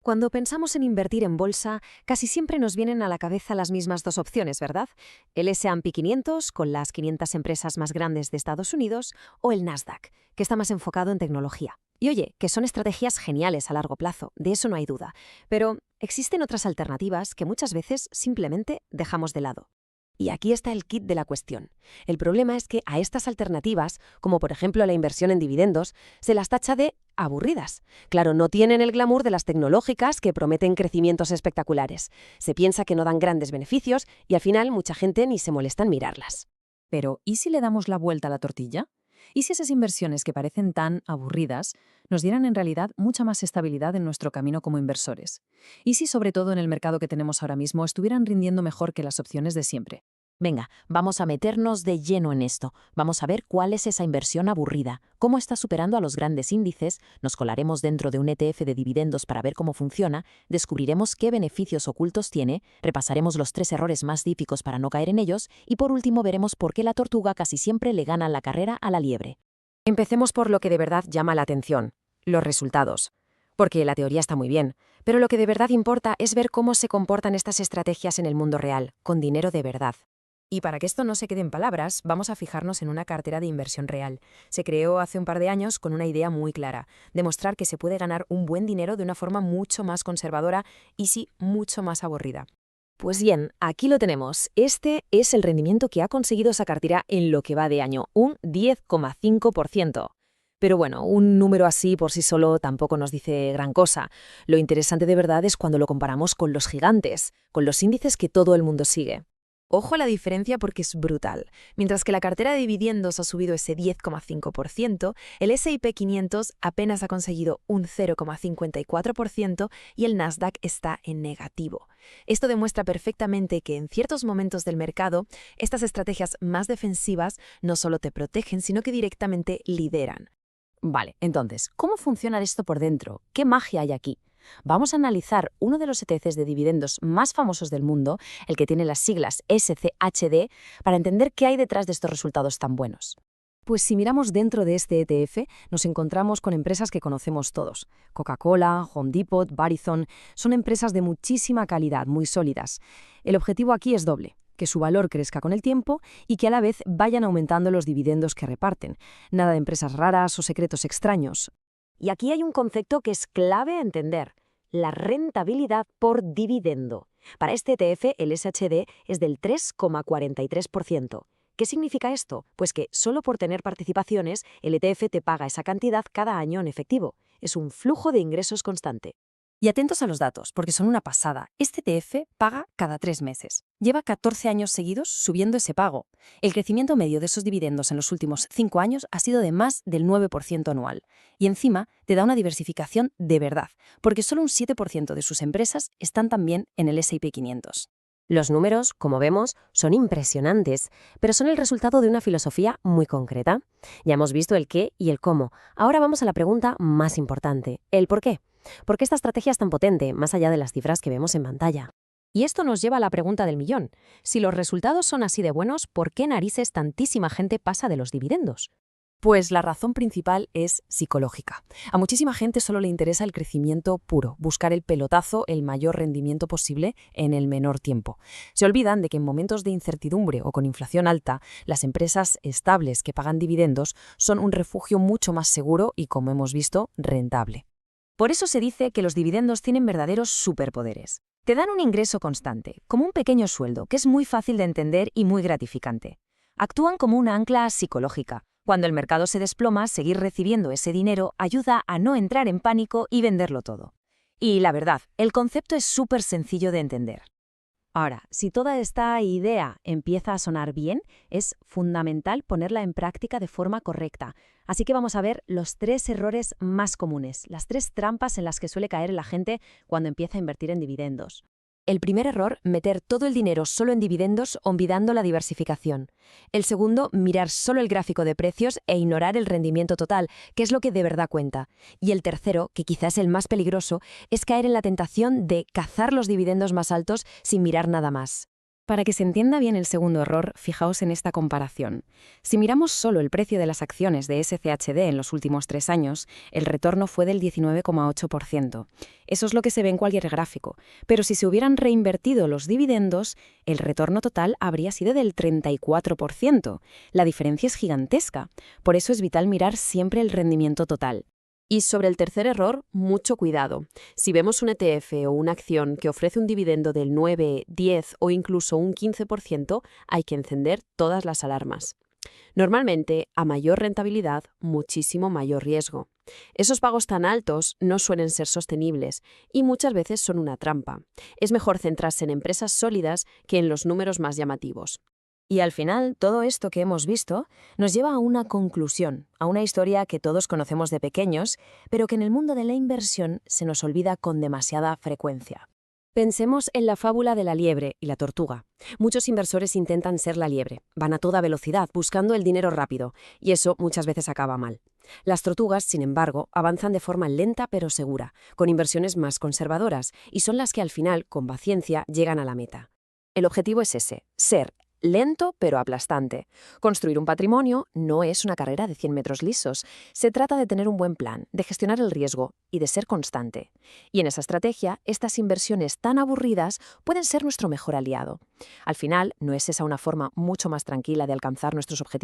Cuando pensamos en invertir en bolsa, casi siempre nos vienen a la cabeza las mismas dos opciones, ¿verdad? El S&P 500, con las 500 empresas más grandes de Estados Unidos, o el Nasdaq, que está más enfocado en tecnología. Y oye, que son estrategias geniales a largo plazo, de eso no hay duda. Pero existen otras alternativas que muchas veces simplemente dejamos de lado. Y aquí está el kit de la cuestión. El problema es que a estas alternativas, como por ejemplo la inversión en dividendos, se las tacha de aburridas. Claro, no tienen el glamour de las tecnológicas que prometen crecimientos espectaculares. Se piensa que no dan grandes beneficios y al final mucha gente ni se molesta en mirarlas. Pero, ¿y si le damos la vuelta a la tortilla? ¿Y si esas inversiones que parecen tan aburridas nos dieran en realidad mucha más estabilidad en nuestro camino como inversores? ¿Y si sobre todo en el mercado que tenemos ahora mismo estuvieran rindiendo mejor que las opciones de siempre? Venga, vamos a meternos de lleno en esto. Vamos a ver cuál es esa inversión aburrida, cómo está superando a los grandes índices, nos colaremos dentro de un ETF de dividendos para ver cómo funciona, descubriremos qué beneficios ocultos tiene, repasaremos los 3 errores más típicos para no caer en ellos y por último veremos por qué la tortuga casi siempre le gana la carrera a la liebre. Empecemos por lo que de verdad llama la atención, los resultados. Porque la teoría está muy bien, pero lo que de verdad importa es ver cómo se comportan estas estrategias en el mundo real, con dinero de verdad. Y para que esto no se quede en palabras, vamos a fijarnos en una cartera de inversión real. Se creó hace un par de años con una idea muy clara, demostrar que se puede ganar un buen dinero de una forma mucho más conservadora y sí, mucho más aburrida. Pues bien, aquí lo tenemos. Este es el rendimiento que ha conseguido esa cartera en lo que va de año, un 10,5%. Pero bueno, un número así por sí solo tampoco nos dice gran cosa. Lo interesante de verdad es cuando lo comparamos con los gigantes, con los índices que todo el mundo sigue. Ojo a la diferencia porque es brutal. Mientras que la cartera de dividendos ha subido ese 10,5%, el S&P 500 apenas ha conseguido un 0,54% y el Nasdaq está en negativo. Esto demuestra perfectamente que en ciertos momentos del mercado, estas estrategias más defensivas no solo te protegen, sino que directamente lideran. Vale, entonces, ¿cómo funciona esto por dentro? ¿Qué magia hay aquí? Vamos a analizar uno de los ETFs de dividendos más famosos del mundo, el que tiene las siglas SCHD, para entender qué hay detrás de estos resultados tan buenos. Pues si miramos dentro de este ETF, nos encontramos con empresas que conocemos todos. Coca-Cola, Home Depot, Verizon, son empresas de muchísima calidad, muy sólidas. El objetivo aquí es doble: que su valor crezca con el tiempo y que a la vez vayan aumentando los dividendos que reparten. Nada de empresas raras o secretos extraños. Y aquí hay un concepto que es clave a entender: la rentabilidad por dividendo. Para este ETF, el SHD es del 3,43%. ¿Qué significa esto? Pues que solo por tener participaciones, el ETF te paga esa cantidad cada año en efectivo. Es un flujo de ingresos constante. Y atentos a los datos, porque son una pasada. Este ETF paga cada 3 meses. Lleva 14 años seguidos subiendo ese pago. El crecimiento medio de esos dividendos en los últimos 5 años ha sido de más del 9% anual. Y encima te da una diversificación de verdad, porque solo un 7% de sus empresas están también en el S&P 500. Los números, como vemos, son impresionantes, pero son el resultado de una filosofía muy concreta. Ya hemos visto el qué y el cómo. Ahora vamos a la pregunta más importante: el por qué. ¿Por qué esta estrategia es tan potente, más allá de las cifras que vemos en pantalla? Y esto nos lleva a la pregunta del millón. Si los resultados son así de buenos, ¿por qué narices tantísima gente pasa de los dividendos? Pues la razón principal es psicológica. A muchísima gente solo le interesa el crecimiento puro, buscar el pelotazo, el mayor rendimiento posible en el menor tiempo. Se olvidan de que en momentos de incertidumbre o con inflación alta, las empresas estables que pagan dividendos son un refugio mucho más seguro y, como hemos visto, rentable. Por eso se dice que los dividendos tienen verdaderos superpoderes. Te dan un ingreso constante, como un pequeño sueldo, que es muy fácil de entender y muy gratificante. Actúan como una ancla psicológica. Cuando el mercado se desploma, seguir recibiendo ese dinero ayuda a no entrar en pánico y venderlo todo. Y la verdad, el concepto es súper sencillo de entender. Ahora, si toda esta idea empieza a sonar bien, es fundamental ponerla en práctica de forma correcta. Así que vamos a ver los 3 errores más comunes, las 3 trampas en las que suele caer la gente cuando empieza a invertir en dividendos. El primer error: meter todo el dinero solo en dividendos, olvidando la diversificación. El segundo: mirar solo el gráfico de precios e ignorar el rendimiento total, que es lo que de verdad cuenta. Y el tercero, que quizás es el más peligroso, es caer en la tentación de cazar los dividendos más altos sin mirar nada más. Para que se entienda bien el segundo error, fijaos en esta comparación. Si miramos solo el precio de las acciones de SCHD en los últimos 3 años, el retorno fue del 19,8%. Eso es lo que se ve en cualquier gráfico. Pero si se hubieran reinvertido los dividendos, el retorno total habría sido del 34%. La diferencia es gigantesca. Por eso es vital mirar siempre el rendimiento total. Y sobre el tercer error, mucho cuidado. Si vemos un ETF o una acción que ofrece un dividendo del 9, 10 o incluso un 15%, hay que encender todas las alarmas. Normalmente, a mayor rentabilidad, muchísimo mayor riesgo. Esos pagos tan altos no suelen ser sostenibles y muchas veces son una trampa. Es mejor centrarse en empresas sólidas que en los números más llamativos. Y al final, todo esto que hemos visto nos lleva a una conclusión, a una historia que todos conocemos de pequeños, pero que en el mundo de la inversión se nos olvida con demasiada frecuencia. Pensemos en la fábula de la liebre y la tortuga. Muchos inversores intentan ser la liebre, van a toda velocidad buscando el dinero rápido, y eso muchas veces acaba mal. Las tortugas, sin embargo, avanzan de forma lenta pero segura, con inversiones más conservadoras, y son las que al final, con paciencia, llegan a la meta. El objetivo es ese, ser lento pero aplastante. Construir un patrimonio no es una carrera de 100 metros lisos. Se trata de tener un buen plan, de gestionar el riesgo y de ser constante. Y en esa estrategia, estas inversiones tan aburridas pueden ser nuestro mejor aliado. Al final, ¿no es esa una forma mucho más tranquila de alcanzar nuestros objetivos?